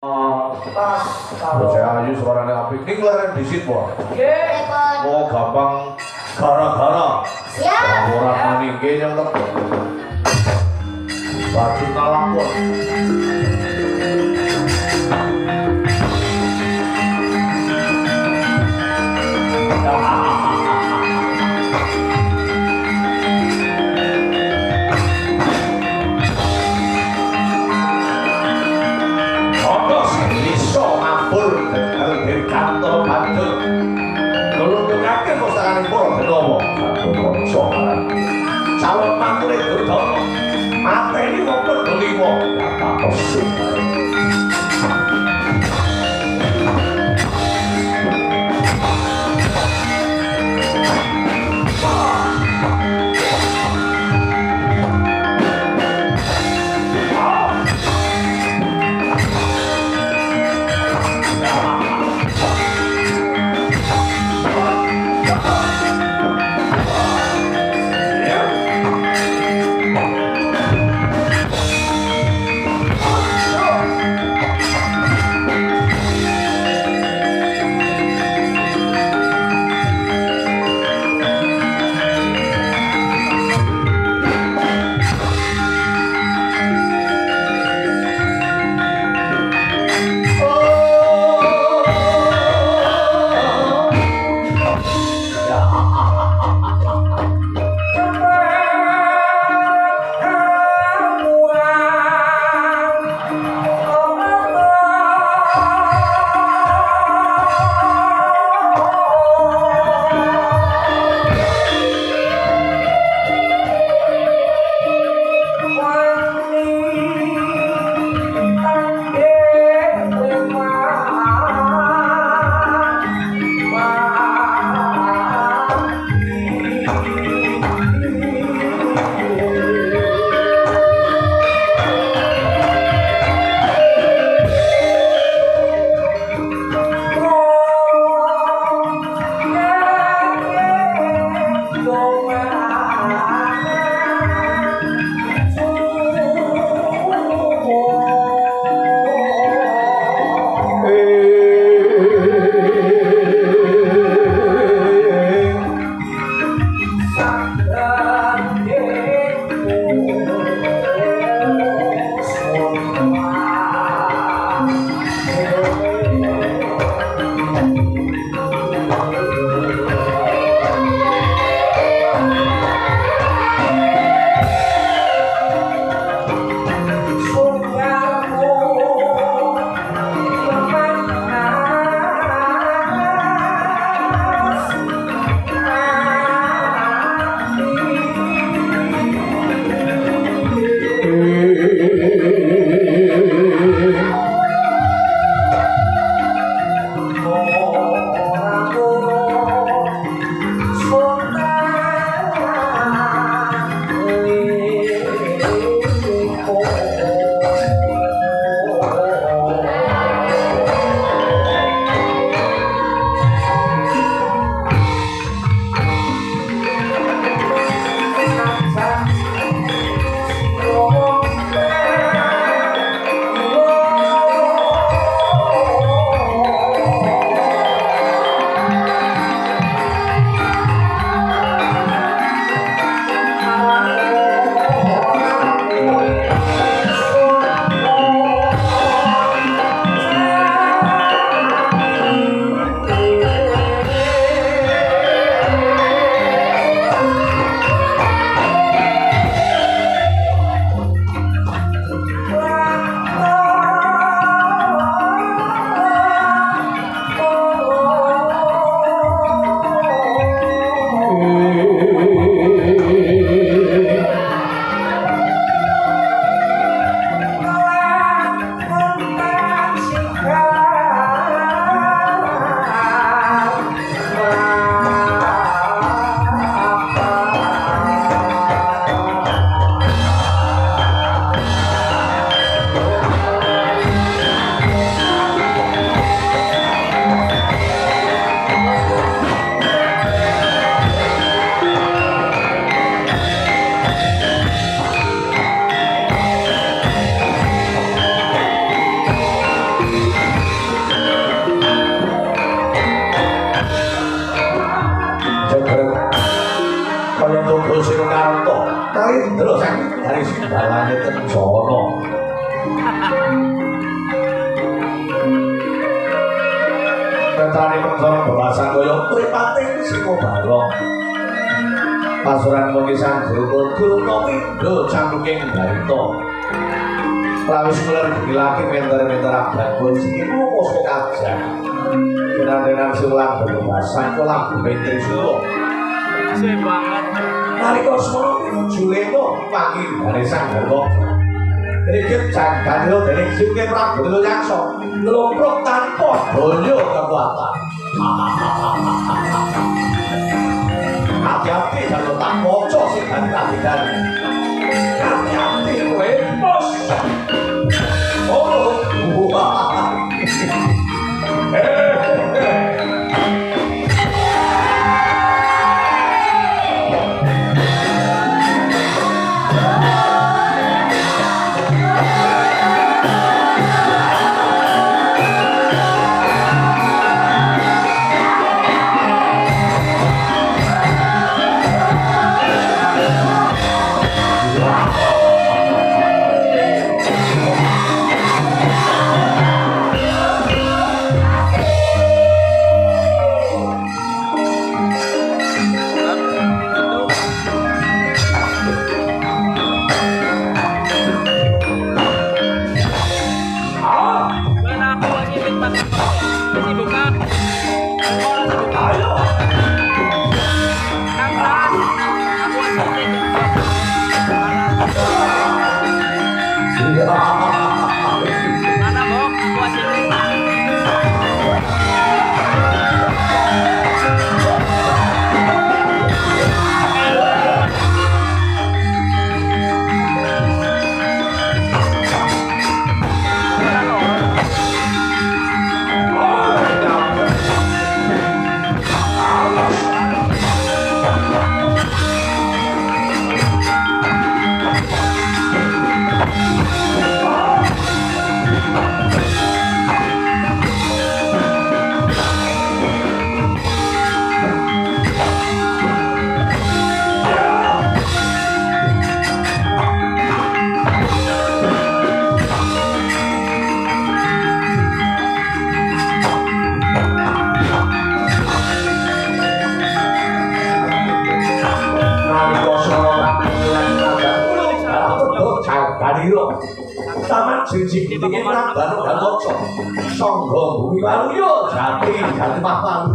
Bocah ayu suarane apik. Ning leren disit po. Nggih. Oh gampang gara-gara. Siap. Ora maningke yang tek. Baju nalapun. Kantor banjur nulungake pusakane para Benawa calon mantune Duryudana mateni wong padha liwa Tapi terus dari segalanya itu sono. Petani mentor bebasan goyong mripate sing barong. Pasuran mengisang guru nomindo canduking barito. Lawis muler dilaki mentor-mentor abang sing rumus kajang. Dengan silang bebasan kolam benteng sulo. Suwe banget. Nalika semana Juleno panggil dari sang garwa. Rikit jagannyo dening Sike Prabu Yaksa nglumpruk tanpa daya kekuatan. Hati-hati kalau tak moco sing kandidat. Hati-hati kowe bos. Oh, wah. Siji kutinge Prabu Galuca Sangga Bumi Waluya Jati Mahal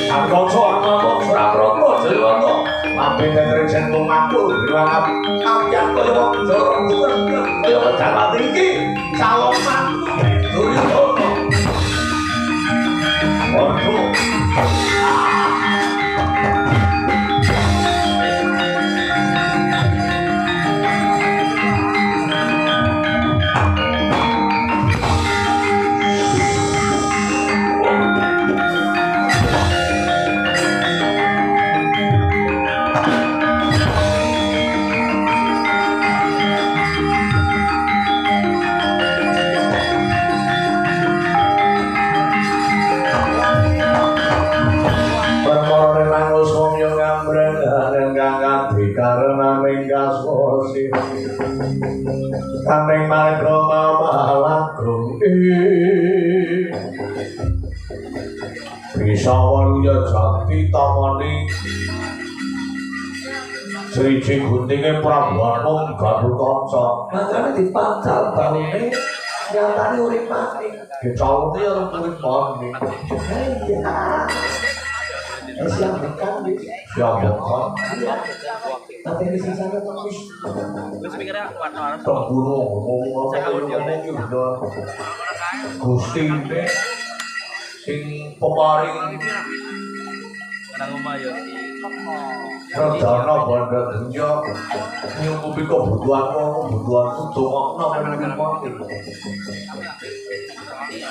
Galuca ana Suraprata Jayawata mampir tetri jeneng makul riwangap kapyan kaya wong jorong kaya pejabat iki calon mantu Duryudana. Waduh. Kaneng marga mawalagung bisa waluya jati tamani sriji guntinge Prabu Galuca makane dipancal baune nyatane urip mati dicalone ora urip mati siap bukan siap bukan tapi di sana terus pikirnya warna tempuru ngomong Gusti sing pemaring nang omah ya rencana bandha dunya nyukupi kebutuhanmu dongakno mati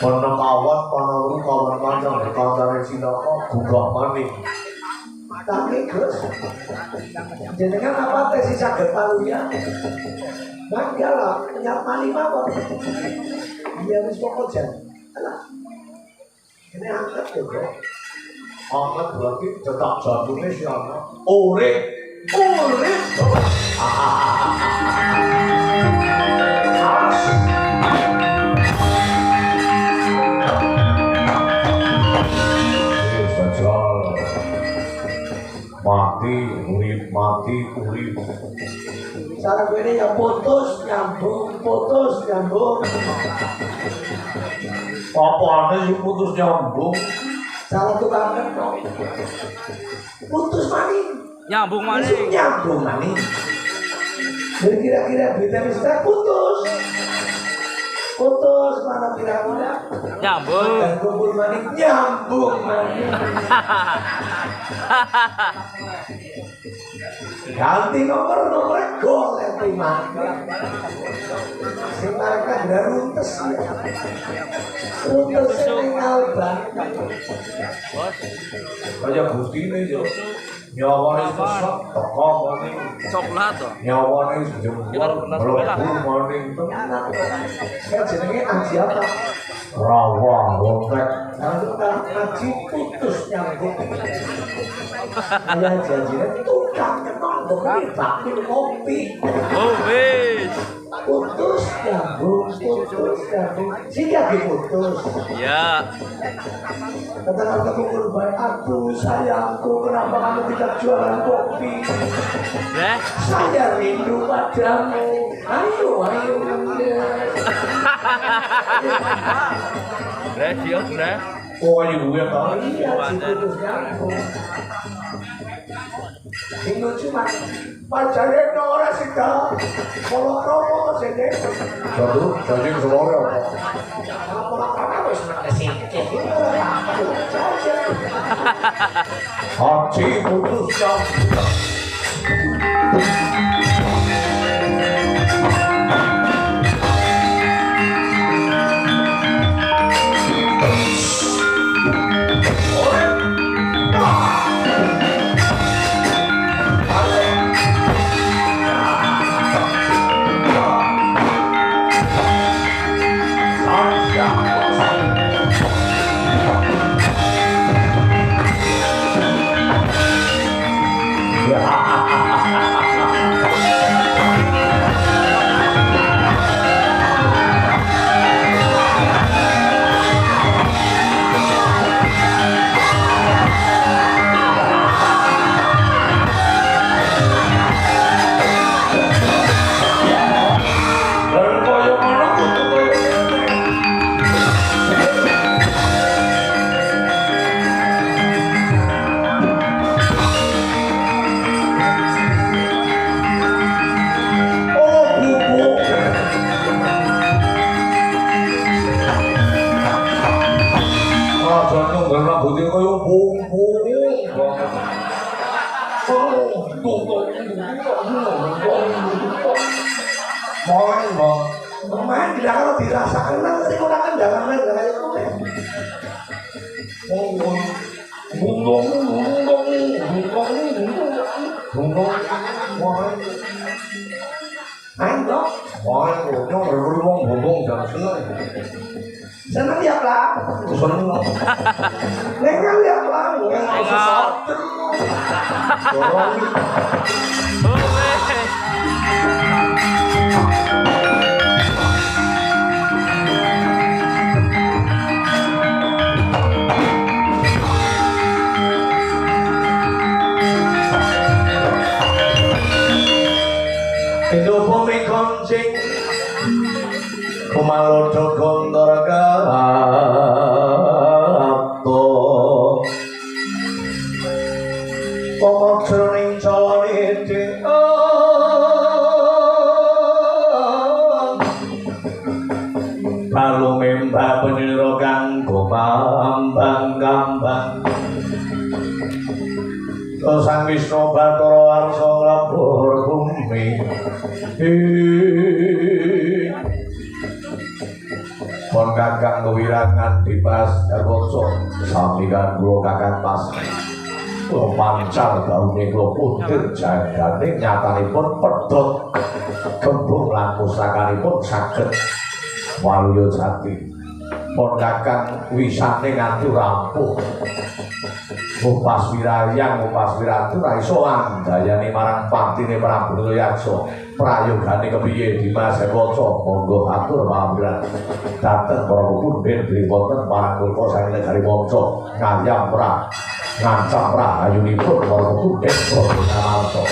ana kawan panawuri kawan kanca kancane Cinaka gugah maning tapi Gus jenengan apa tes saged paluya manggalah nyapani mawon iya wis pokok jan alah ini angkat ya bro Angkat berarti tetap jantungnya siapa? Urip. Mati, urip. Cara ini yang putus, nyambung. Apa aneh sih putus nyambung? Salah tukang dong. Putus maning. Nyambung maning. Nyambung maning. Jadi kira-kira kita bisa putus. Putus mana kira-kira? Nyambung. Dan kumpul maning, nyambung maning. Ganti nomor golek mati. Si mereka udah runtes ya. Runtes yang alban. Bos, Kayak buktinya yo. Nyawane sesek teko maning. coklat toh. Nyawane jemur. Ya, kan benar, Mlebu maning tenan. Saya jenenge Aji apa? Rawa rompet. Lalu Aji putus nyambung. Saya janjinya tukang kenong bakul kopi. Oh wis. Putus nyambung. Sehingga diputus. Ya. Kata-kata pukul baik, aduh sayangku, kenapa kamu tidak jualan kopi? Saya rindu padamu. Ayo. Siap, Oh, ibu ya tau. Iya, diputus nyambung. Ini cuma pacarnya orang sih kak. Kalau promo sini. Satu, cacing semua apa? Kalau harus mengesingkir. Haji putus nyambung. Main tidak kalau dirasakan nanti kurang dalam itu. Main dong. Senang ya lah. Lengan ya lah. Indo bumi koncing kumalodo gondor gato pomok jroning calone balu membah penira kanggo pambang-kambang Sang Wisnu Bathara Warsa nglebur bumi Pon kakang kewirangan dipas Darwoso samikan kula kakang pas kula pancal gaune kula puntir jagane nyatanipun pedhot gembung lan pustakanipun saged waluya jati pon kakang wisane nganti rampung Upas wirayang upas wiratu ra iso andayani marang patine Prabu Nilayaksa. Prayogane kepiye Dimas Waca? Monggo atur pamrih. Dateng para pundhen driwonten marang kulka sang negari Waca ngayam pra ngancam rahayunipun para pundhen Prabu Namarta.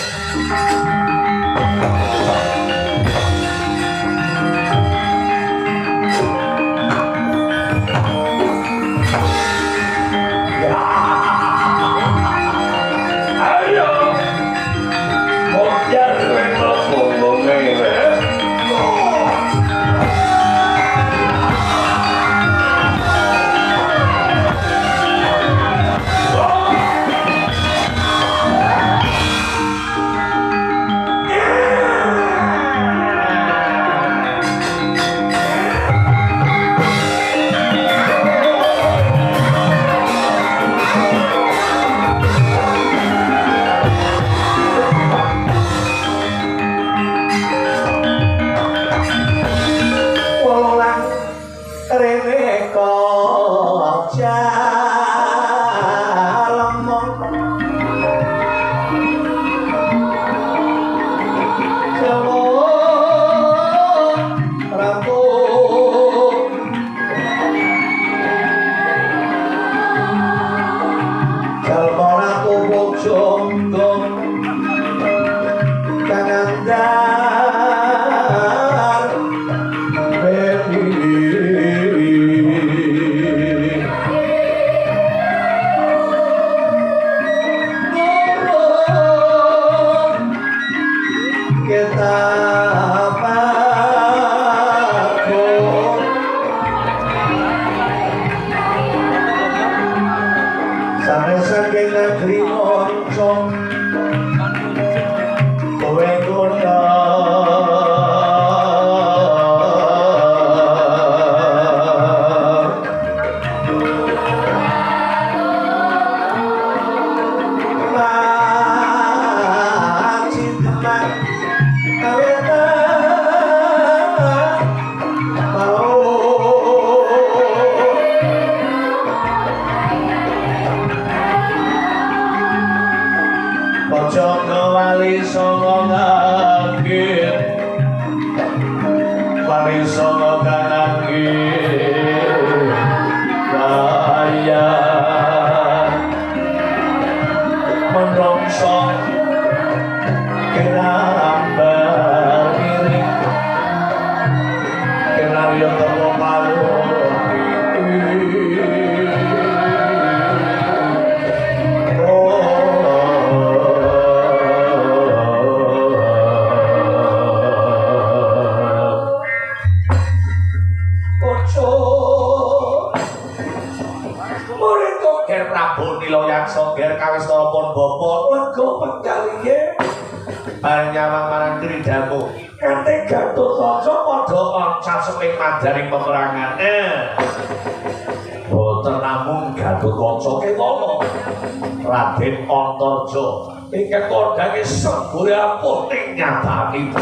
Raden Antarja ingkang kondhange sembure apuning nyatani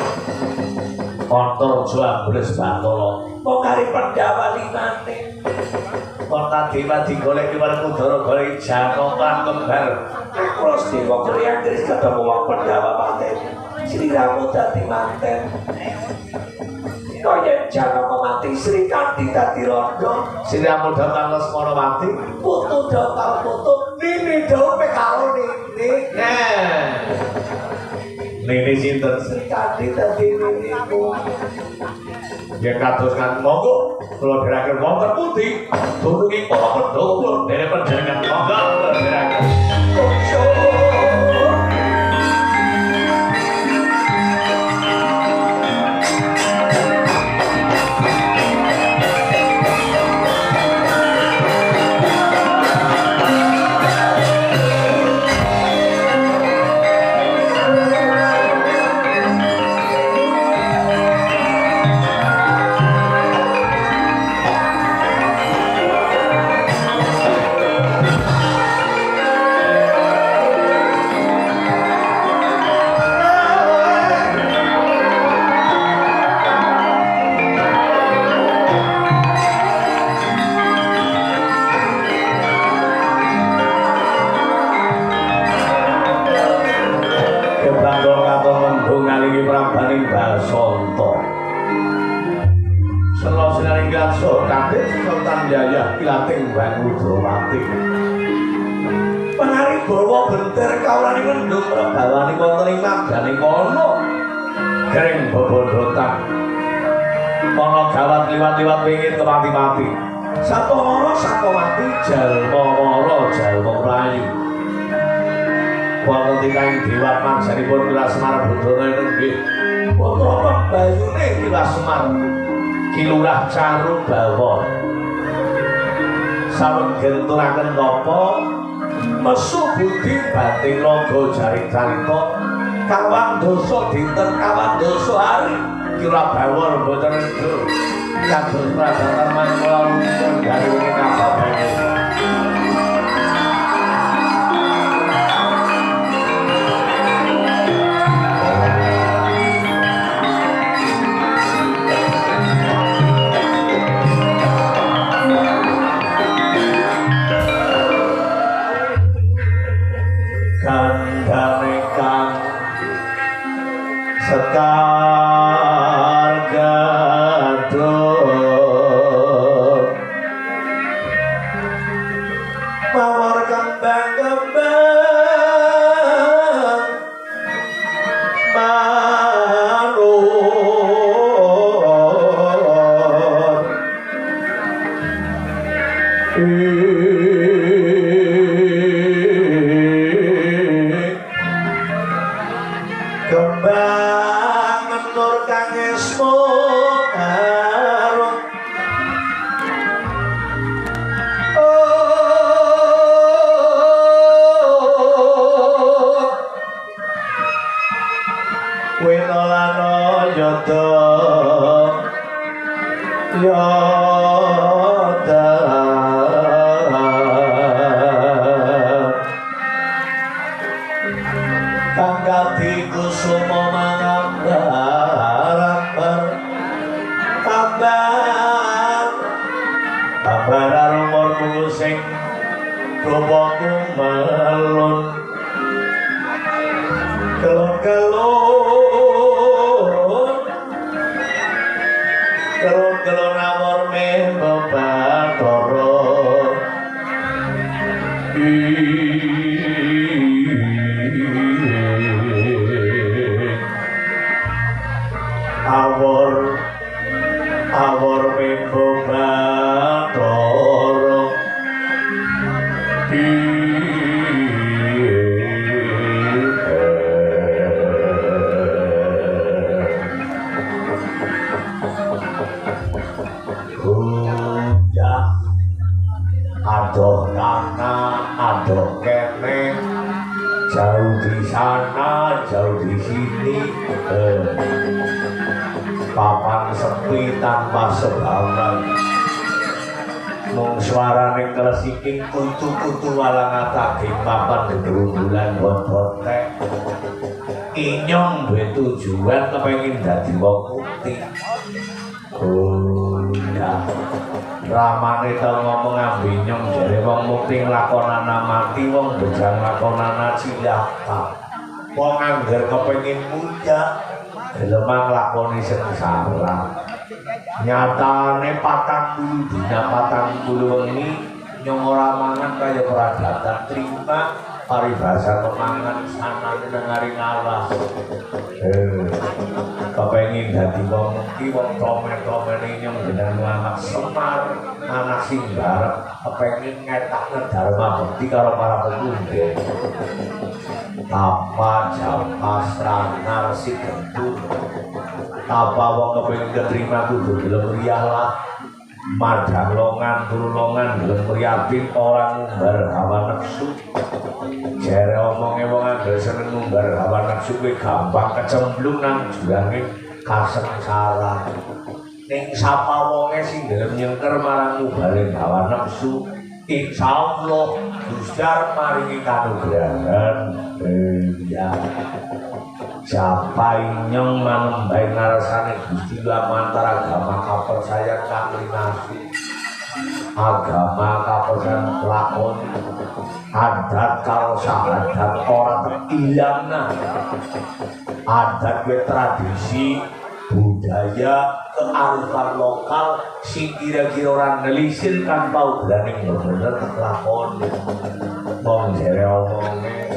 Antarja Ambres Batara mung kari Pandhawa linane Kota Dewa digoleki Werkudara goleki Janaka kembar terus Dewa Kriya Kris ketemu wong Pandhawa paten Sliramu dadi manten kaya Janaka mati Sri Kandi dadi randha Sliramu datang Lesmana mati putu datang putu Nini dhewe karo Nini. Nini sinten? Sri Kandi dadi niniku. Yen kados kan monggo kula dherekaken wonten pundi dunungi para pendhawuh dene panjenengan monggo kula dherekaken. Jasanta. Sela sinaring gatsa kabeh Sultan Yayah ilating Mbah Rudrawati. Penari bawa benter kawulane mendung rebawani wonten ing magane kono. Gering bebondotan. Kono gawat liwat-liwat pingin kemati-mati. Sapamara sapamati jalma mara jalma mlayu. Wonten tikaing Dewa mangsanipun Kilas Semar Bathara inggih putra pembayune Kilas Semar. Kilurah Caru Bawon sawen genturaken napa mesu budi bating naga jaring carita kawang dosa dinten kawang dosa hari Kilurah Bawon boten redo kados pradatan manungsa garwane kababane kandhane kang sekar gadhah mawar kembang-kembang manut kembang menur kang esmo karo winolana yada yada kang kati kusuma mangambar kabar rumorku sing bapakku melon kelon amor meh Bathara awor mimbo Bathara adoh kana adoh kene jauh di sana jauh di sini papan sepi tanpa sebaran mung suarane klesiking kutu-kutu walang atake papan gedrundulan bobote inyong duwe tujuan kepengin dadi wong mukti ya ramane tau ngomong ambinyong jare wong mukti nglakonana mati wong bejang nglakonana cilaka wong angger kepengin muda Lemang lakoni sengsara nyatane 40 dina 40 wengi nyong ora mangan kaya peradatan terima paribasa kemangan sanane nengari ngalas kepengin dadi wong mukti wong tomen-tomene nyong jeneng anak Semar anak Simbarep kepengin ngetakne dharma bekti karo para pemuda Tapa Japa Sranar si Gendut Tapa wong kepengin keterima kudu gelem riyalah madang longan turu longan gelem prihatin orang ngumbar hawa nafsu jere omonge wong angger seneng ngumbar hawa nafsu kuwi gampang kecemplung nang jurange kasengsara ning sapa wonge sing gelem nyengker marang ngumbare hawa nafsu insyaallah Gusti arep maringi kanugrahan ya siapa inyong manembah ngarasane Gusti antara agama kapercayaan kaklinasi agama kapercayaan lakon adat karo syahadat ora ilangna adat kuwi tradisi budaya kearifan lokal sing kira-kira ora nelisir kan paugerane bener lakon wong jere omonge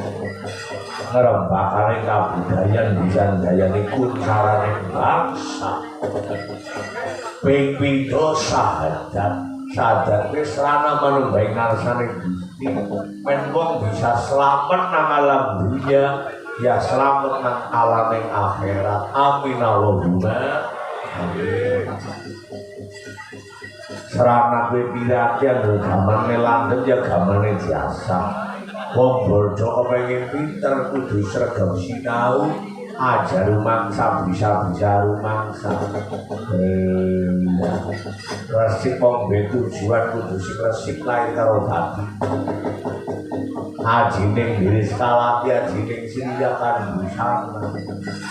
ngrembakane kabudayan bisa ndayani kucarane bangsa ping pindho sahadat wis rana manunggaling ngarsane Gusti men wong bisa selamat nang alam dunia ya selamat nang alam yang akhirat. Amin Allahumma amin. Serana kowe piratian lho gamane landhep ya gamane jasa. Wong bodo kepengin pinter kudu sregep sinau ajar rumangsa bisa rumangsa. Resik wong tujuan kudu sing resik lair karo batin. Ajining diri skalati ajining siniakan busana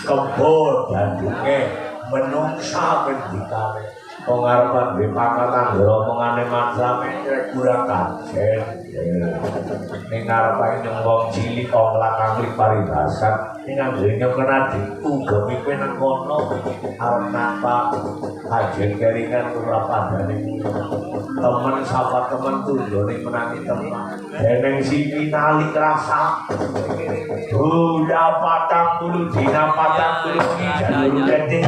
kebo dandunge menungsa mendikane pengarepan di pangkatan ngomongane mangsa mencrek kurang kajen ning ngarepan yang wong cilik wong lakang paribasan ning anggene kena diugemi kowe nang kono arep napa ajen keringan ora padane temen sapa temen tundone menangi teman deneng sing nali rasa udah 40 dina 40 jalur gedhe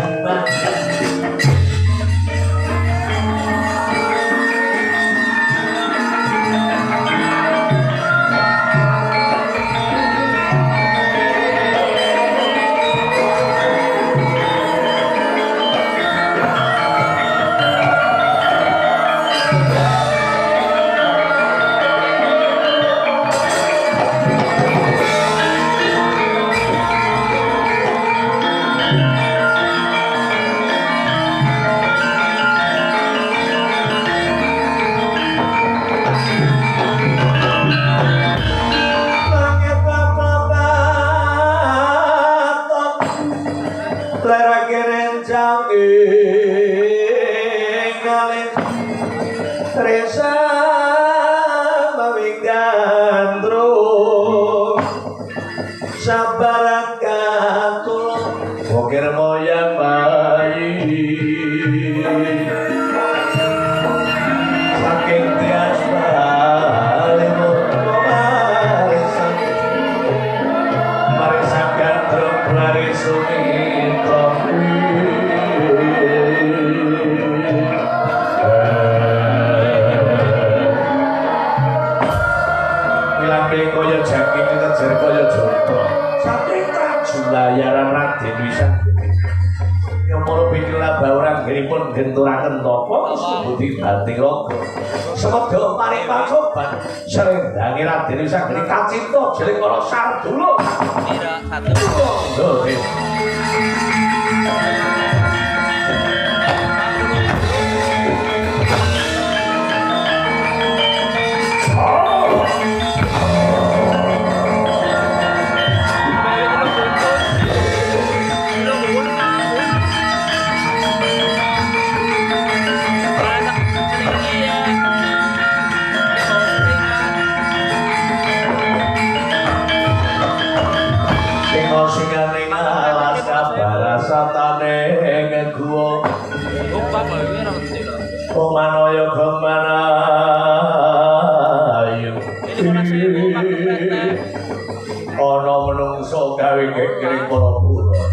genturaken napa sebuti banting logo semedha paring pacoban srendange Raden Wisanggeni kacipta jeling kala Sardula Ira satu Manaya gemanayu ana menungso gawe kenging para pura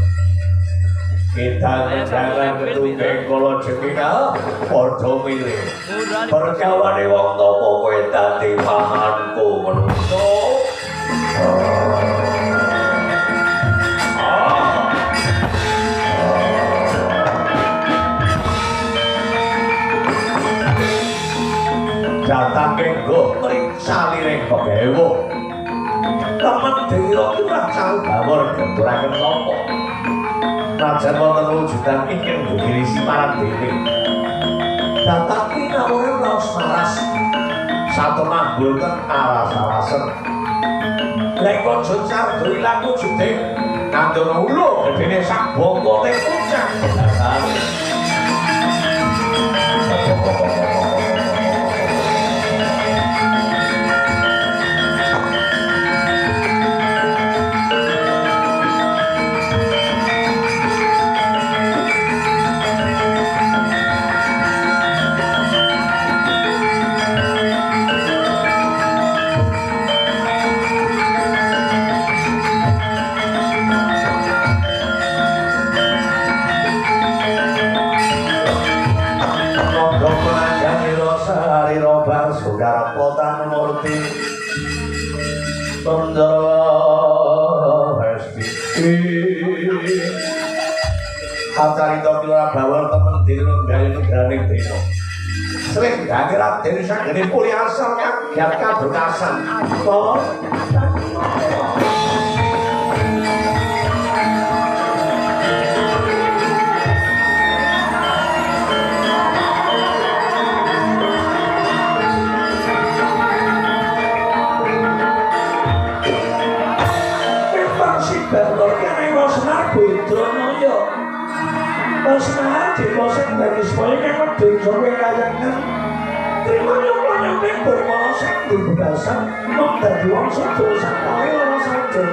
kita jangan ketungking kala jengina padha milih perkawane wong tapa kowe dadi manganku menungso datang kenggo periksa liring pegewo temen dira kurang sawu bawor genturaken napa najan wonten wujudan ingkang ngirisi marang dewe datang ki nawuhe raos maras satemah boten aras-arasen lek konjung sardo ilang wujude ngandono ulo gedene sak bongkote kucang pati Tundara Hesti Kacarita Kilora Bawal temen dino gaya negraning dino Sering ganti Raden Sanggeni Puli asal kagiat kadukasan Pasna dikosen dari supaya kang medun sampe kayangan terima nyumpanya mimpi masak di bebasan mong dadi wong sedo sakale ora saja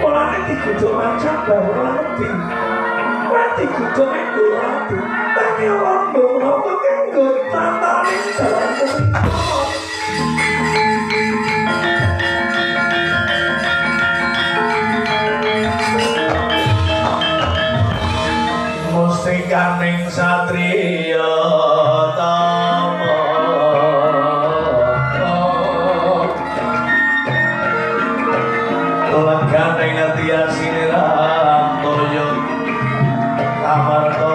olane dikudu macam baru lagi mati kudu minggu lagi tapi orang belum kanggo tantane dalam Mustikaning satriya tama Leganing atiya siniran toyo kamarta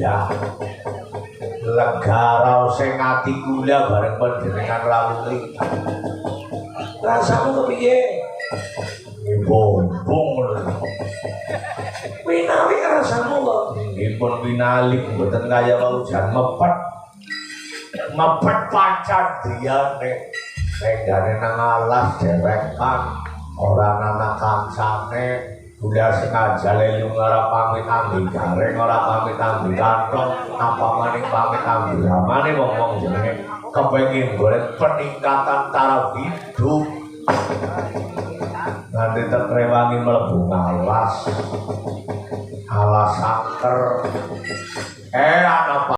ya legara sing ati kula bareng panjenengan rawuh rasamu kepiye bombong winali rasamu lho nggih pun winali mboten kaya wau jan mepet pacar diyane senggane nang alas dewekan ora ana kancane Bunda sengaja lelu ora pamit ambil gareng ora pamit ambil kantong apa maning pamit ambil amane wong-wong jenenge kepengin golek peningkatan taraf hidup nanti terrewangi mlebu alas angker ana